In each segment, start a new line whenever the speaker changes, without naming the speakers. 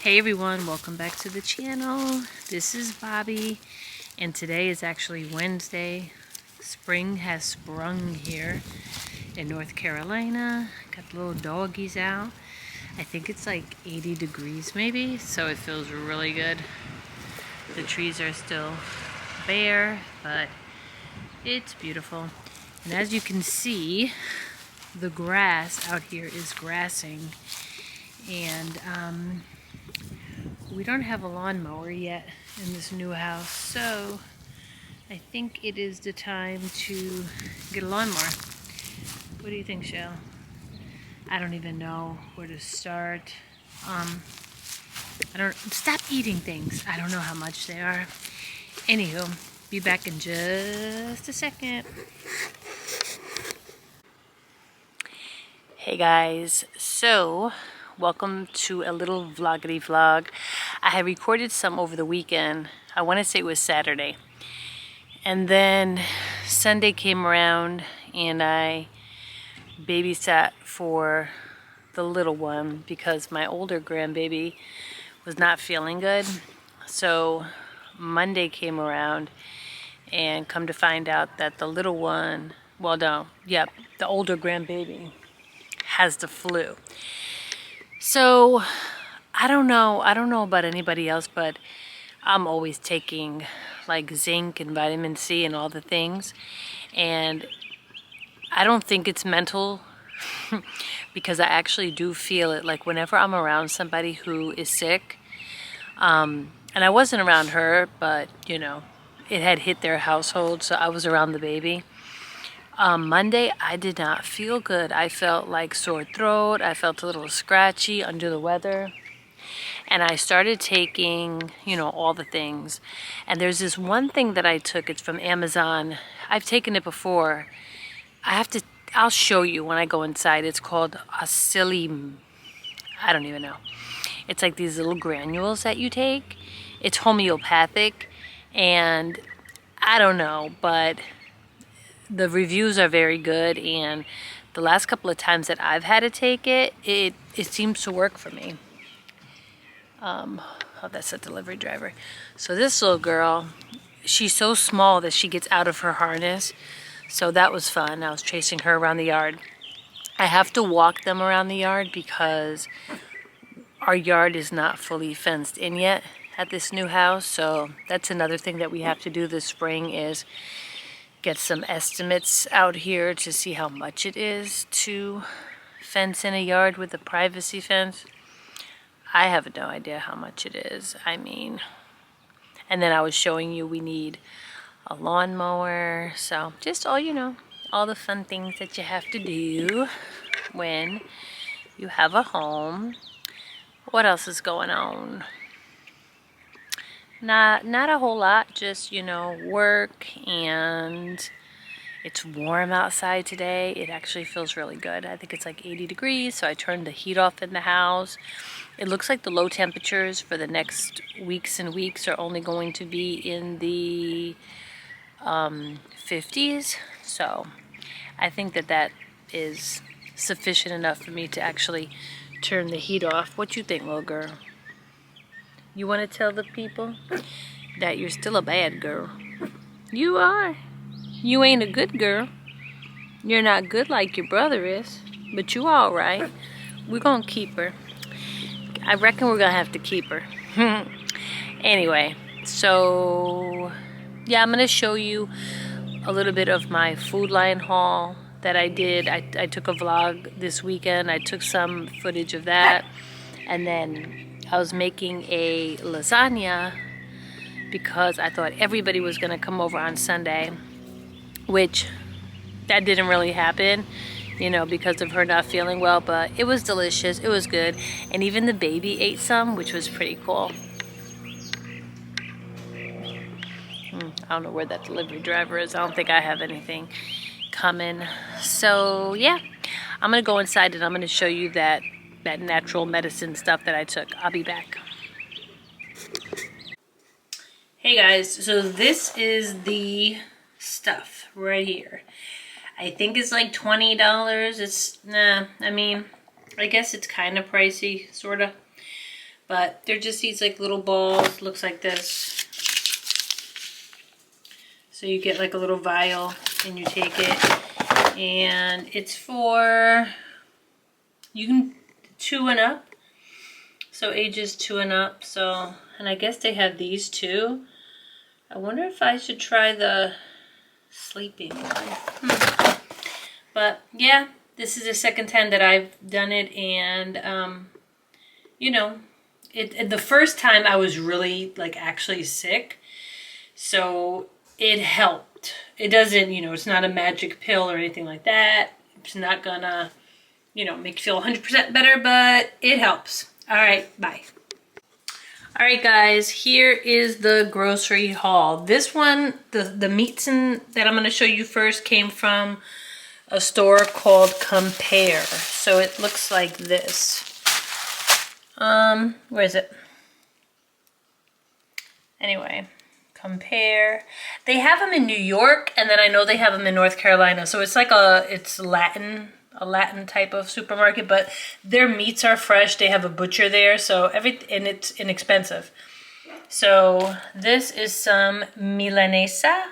Hey everyone, welcome back to the channel. This is Bobby, and today is actually Wednesday. Spring has sprung here in North Carolina. Got the little doggies out. I think it's like 80 degrees maybe, so it feels really good. The trees are still bare, but it's beautiful. And as you can see, the grass out here is grassing, and we don't have a lawnmower yet in this new house, so I think it is the time to get a lawnmower. What do you think, Shell? I don't even know where to start. Stop eating things. I don't know how much they are. Anywho, be back in just a second. Hey guys, so welcome to a little vloggity vlog. I had recorded some over the weekend. I want to say it was Saturday. And then Sunday came around and I babysat for the little one because my older grandbaby was not feeling good. So Monday came around and come to find out that the little one, the older grandbaby has the flu. So I don't know about anybody else, but I'm always taking like zinc and vitamin C and all the things, and I don't think it's mental because I actually do feel it. Like whenever I'm around somebody who is sick, and I wasn't around her, but you know, it had hit their household, so I was around the baby. Monday, I did not feel good. I felt like sore throat. I felt a little scratchy, under the weather. And I started taking, all the things. And there's this one thing that I took. It's from Amazon. I've taken it before. I'll show you when I go inside. It's called I don't even know. It's like these little granules that you take. It's homeopathic. And I don't know, but the reviews are very good, and the last couple of times that I've had to take it, it seems to work for me. Oh, that's a delivery driver. So this little girl, she's so small that she gets out of her harness. So that was fun. I was chasing her around the yard. I have to walk them around the yard because our yard is not fully fenced in yet at this new house. So that's another thing that we have to do this spring is get some estimates out here to see how much it is to fence in a yard with a privacy fence. I have no idea how much it is. And then I was showing you we need a lawnmower. So just all the fun things that you have to do when you have a home. What else is going on? Not a whole lot, just, work, and it's warm outside today. It actually feels really good. I think it's like 80 degrees, so I turned the heat off in the house. It looks like the low temperatures for the next weeks and weeks are only going to be in the 50s, so I think that is sufficient enough for me to actually turn the heat off. What you think, little girl? You want to tell the people that you're still a bad girl? You are. You ain't a good girl. You're not good like your brother is, but you all right. We're gonna keep her. I reckon we're gonna have to keep her. Anyway, so yeah, I'm gonna show you a little bit of my Food Lion haul that I did. I took a vlog this weekend. I took some footage of that, and then I was making a lasagna because I thought everybody was going to come over on Sunday, which that didn't really happen, because of her not feeling well, but it was delicious. It was good. And even the baby ate some, which was pretty cool. I don't know where that delivery driver is. I don't think I have anything coming. So yeah, I'm going to go inside and I'm going to show you that natural medicine stuff that I took. I'll be back. Hey guys, so this is the stuff right here. I think it's like $20. I guess it's kind of pricey, sort of. But they're just these like little balls, looks like this. So you get like a little vial and you take it. And it's for, you can 2 and up. So ages 2 and up. So, and I guess they have these too. I wonder if I should try the sleeping one. But yeah, this is the second time that I've done it, and you know, the first time I was really like actually sick, so it helped. It doesn't, you know, it's not a magic pill or anything like that. It's not gonna, you know, make you feel 100% better, but it helps. All right, bye. All right, guys, here is the grocery haul. This one, the meats that I'm gonna show you first came from a store called Compare. So it looks like this. Where is it? Anyway, Compare. They have them in New York, and then I know they have them in North Carolina. So it's like it's Latin type of supermarket, but their meats are fresh. They have a butcher there, so and it's inexpensive. So this is some milanesa.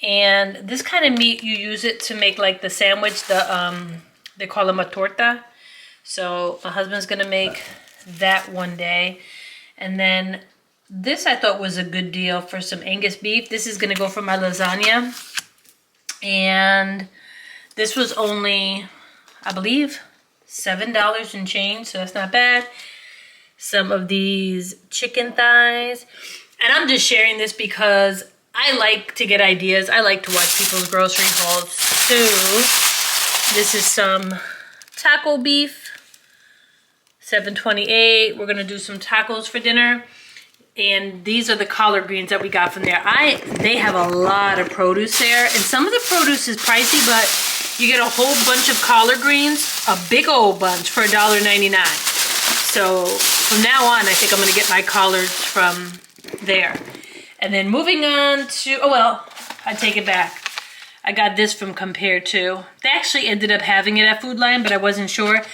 And this kind of meat, you use it to make like the sandwich, they call them a torta. So my husband's gonna make that one day. And then this I thought was a good deal for some Angus beef. This is gonna go for my lasagna. And this was only, I believe, $7 and change, so that's not bad. Some of these chicken thighs. And I'm just sharing this because I like to get ideas. I like to watch people's grocery hauls too. This is some taco beef, $7.28. We're gonna do some tacos for dinner. And these are the collard greens that we got from there. They have a lot of produce there, and some of the produce is pricey, but you get a whole bunch of collard greens, a big old bunch for $1.99. So from now on, I think I'm gonna get my collards from there. And then moving on to, oh well, I take it back. I got this from Compare too. They actually ended up having it at Food Lion, but I wasn't sure.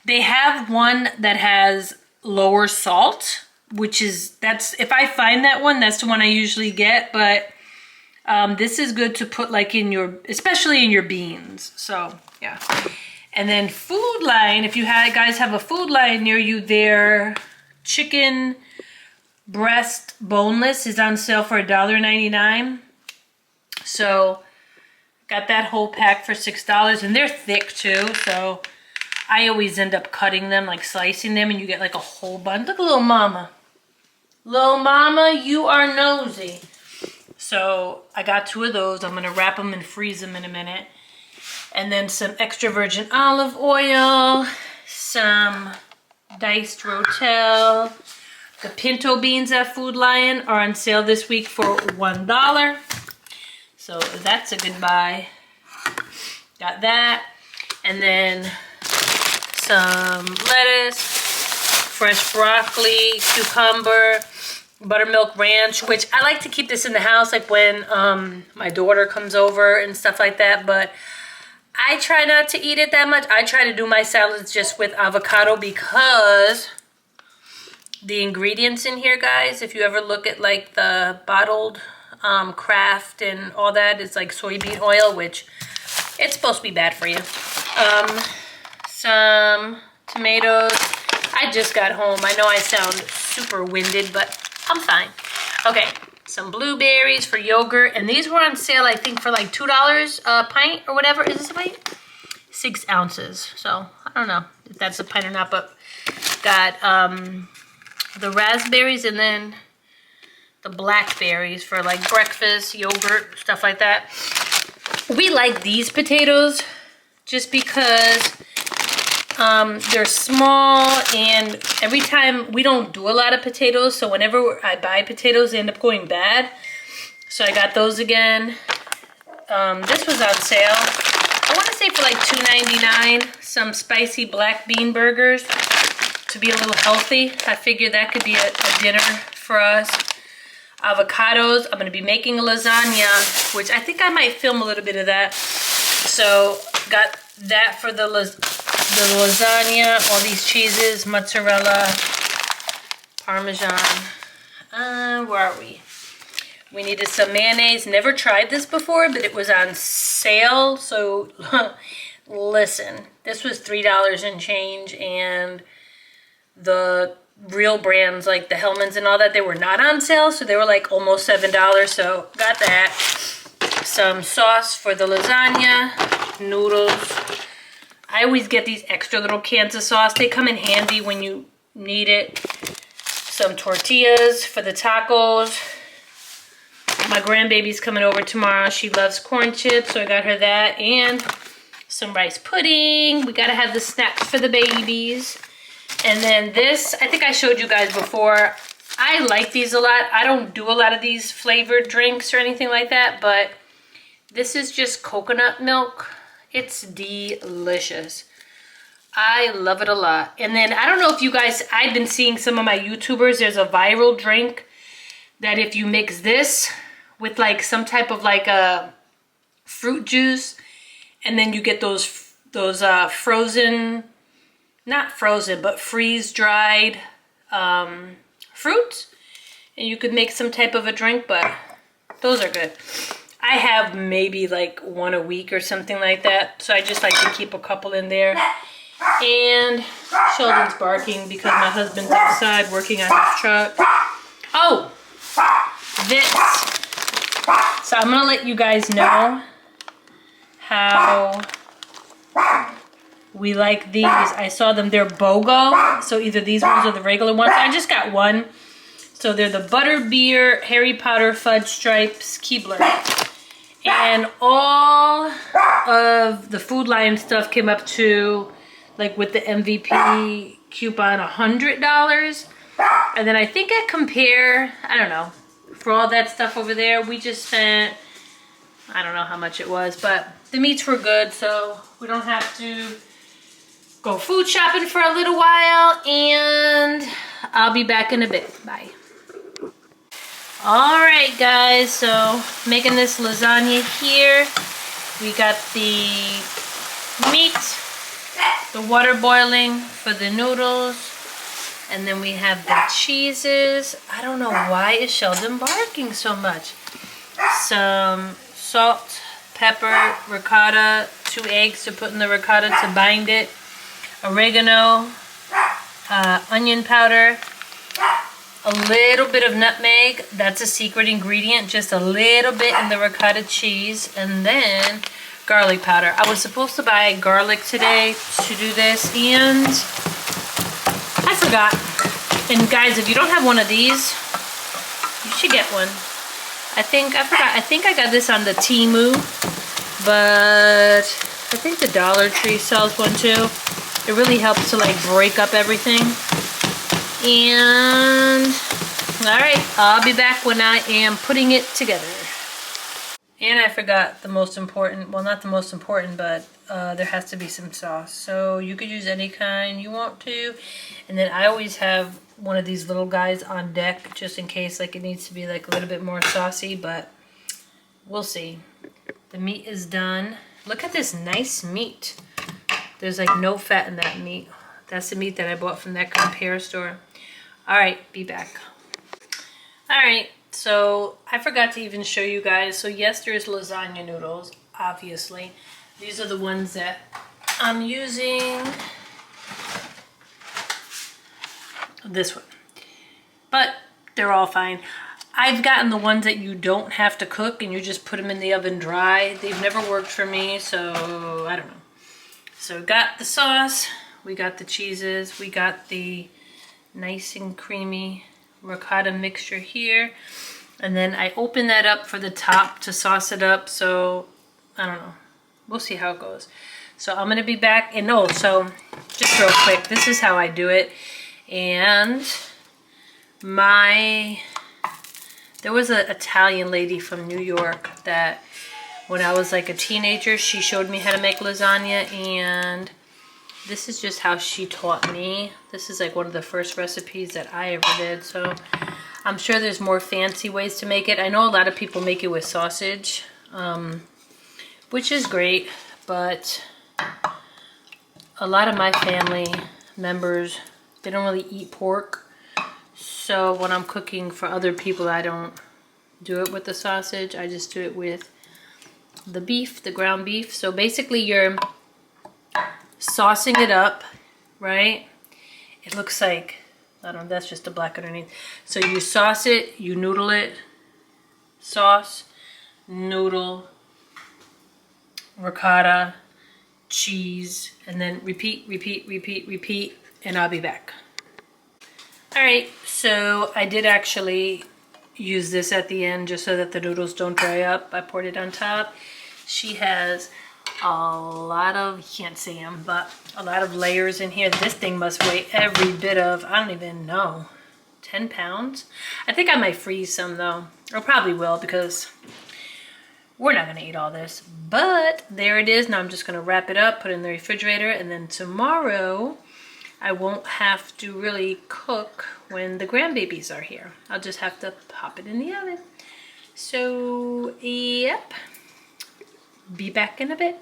They have one that has lower salt, which is, if I find that one, that's the one I usually get. But this is good to put like in especially in your beans. So yeah. And then Food Lion, if you guys have a Food Lion near you, their chicken breast boneless is on sale for $1.99. So got that whole pack for $6, and they're thick too. So I always end up cutting them, like slicing them, and you get like a whole bunch. Look at little mama. Little mama, you are nosy. So I got 2 of those. I'm gonna wrap them and freeze them in a minute. And then some extra virgin olive oil, some diced rotel. The pinto beans at Food Lion are on sale this week for $1. So that's a good buy. Got that. And then some lettuce, fresh broccoli, cucumber, buttermilk ranch, which I like to keep this in the house like when my daughter comes over and stuff like that, but I try not to eat it that much. I try to do my salads just with avocado because the ingredients in here, guys, if you ever look at like the bottled Kraft and all that, it's like soybean oil, which it's supposed to be bad for you. Some tomatoes. I just got home. I know I sound super winded, but I'm fine. Okay, some blueberries for yogurt, and these were on sale, I think, for like $2 a pint or whatever. Is this a pint? 6 ounces. So I don't know if that's a pint or not, but got the raspberries and then the blackberries for like breakfast, yogurt, stuff like that. We like these potatoes just because they're small, and every time we don't do a lot of potatoes, so whenever I buy potatoes, they end up going bad. So I got those again. This was on sale. I want to say for like $2.99. Some spicy black bean burgers to be a little healthy. I figured that could be a dinner for us. Avocados. I'm going to be making a lasagna, which I think I might film a little bit of that. So got that for the lasagna. All these cheeses, mozzarella, Parmesan. Where are we? We needed some mayonnaise. Never tried this before, but it was on sale. So listen, this was $3 and change, and the real brands like the Hellmann's and all that, they were not on sale, so they were like almost $7. So got that. Some sauce for the lasagna, noodles. I always get these extra little cans of sauce. They come in handy when you need it. Some tortillas for the tacos. My grandbaby's coming over tomorrow. She loves corn chips, so I got her that. And some rice pudding. We gotta have the snacks for the babies. And then this, I think I showed you guys before. I like these a lot. I don't do a lot of these flavored drinks or anything like that, but this is just coconut milk. It's delicious. I love it a lot. And then I don't know if you guys, I've been seeing some of my YouTubers, there's a viral drink that if you mix this with like some type of like a fruit juice, and then you get those frozen, not frozen, but freeze-dried fruits, and you could make some type of a drink, but those are good. I have maybe like one a week or something like that, so I just like to keep a couple in there. And Sheldon's barking because my husband's outside working on his truck. Oh, this. So I'm gonna let you guys know how we like these. I saw them, they're BOGO. So either these ones or the regular ones. I just got one. So they're the Butterbeer Harry Potter Fudge Stripes Keebler. And all of the Food Lion stuff came up to, like with the MVP coupon, $100. And then I think at Compare, I don't know, for all that stuff over there, we just spent, I don't know how much it was, but the meats were good, so we don't have to go food shopping for a little while, and I'll be back in a bit. Bye. All right, guys, so making this lasagna here. We got the meat, the water boiling for the noodles, and then we have the cheeses. I don't know why is Sheldon barking so much. Some salt, pepper, ricotta, 2 eggs to put in the ricotta to bind it, oregano, onion powder, a little bit of nutmeg. That's a secret ingredient, just a little bit in the ricotta cheese, and then garlic powder. I was supposed to buy garlic today to do this, and I forgot. And guys, if you don't have one of these, you should get one. I think I got this on the Temu, but I think the Dollar Tree sells one too. It really helps to like break up everything. And all right, I'll be back when I am putting it together. And I forgot the most important, well, not the most important, but there has to be some sauce. So you could use any kind you want to. And then I always have one of these little guys on deck just in case like it needs to be like a little bit more saucy, but we'll see. The meat is done. Look at this nice meat. There's like no fat in that meat. That's the meat that I bought from that Compare store. All right, be back. All right. So I forgot to even show you guys. So yes, there's lasagna noodles, obviously. These are the ones that I'm using. This one. But they're all fine. I've gotten the ones that you don't have to cook and you just put them in the oven dry. They've never worked for me, so I don't know. So we got the sauce, we got the cheeses, we got the nice and creamy ricotta mixture here, and then I open that up for the top to sauce it up. So I don't know, we'll see how it goes. So I'm gonna be back. And no, so just real quick, this is how I do it. And there was an Italian lady from New York that when I was like a teenager, she showed me how to make lasagna, and this is just how she taught me. This is like one of the first recipes that I ever did. So I'm sure there's more fancy ways to make it. I know a lot of people make it with sausage, which is great, but a lot of my family members, they don't really eat pork. So when I'm cooking for other people, I don't do it with the sausage. I just do it with the beef, the ground beef. So basically you're saucing it up, right? It looks like, I don't know, that's just the black underneath. So you sauce it, you noodle it, sauce, noodle, ricotta, cheese, and then repeat, repeat, repeat, repeat, and I'll be back. All right, so I did actually use this at the end just so that the noodles don't dry up. I poured it on top. She has a lot of, you can't see them, but a lot of layers in here. This thing must weigh every bit of, I don't even know, 10 pounds? I think I might freeze some though. I probably will because we're not gonna eat all this. But there it is. Now I'm just gonna wrap it up, put it in the refrigerator, and then tomorrow I won't have to really cook when the grandbabies are here. I'll just have to pop it in the oven. So, yep. Be back in a bit.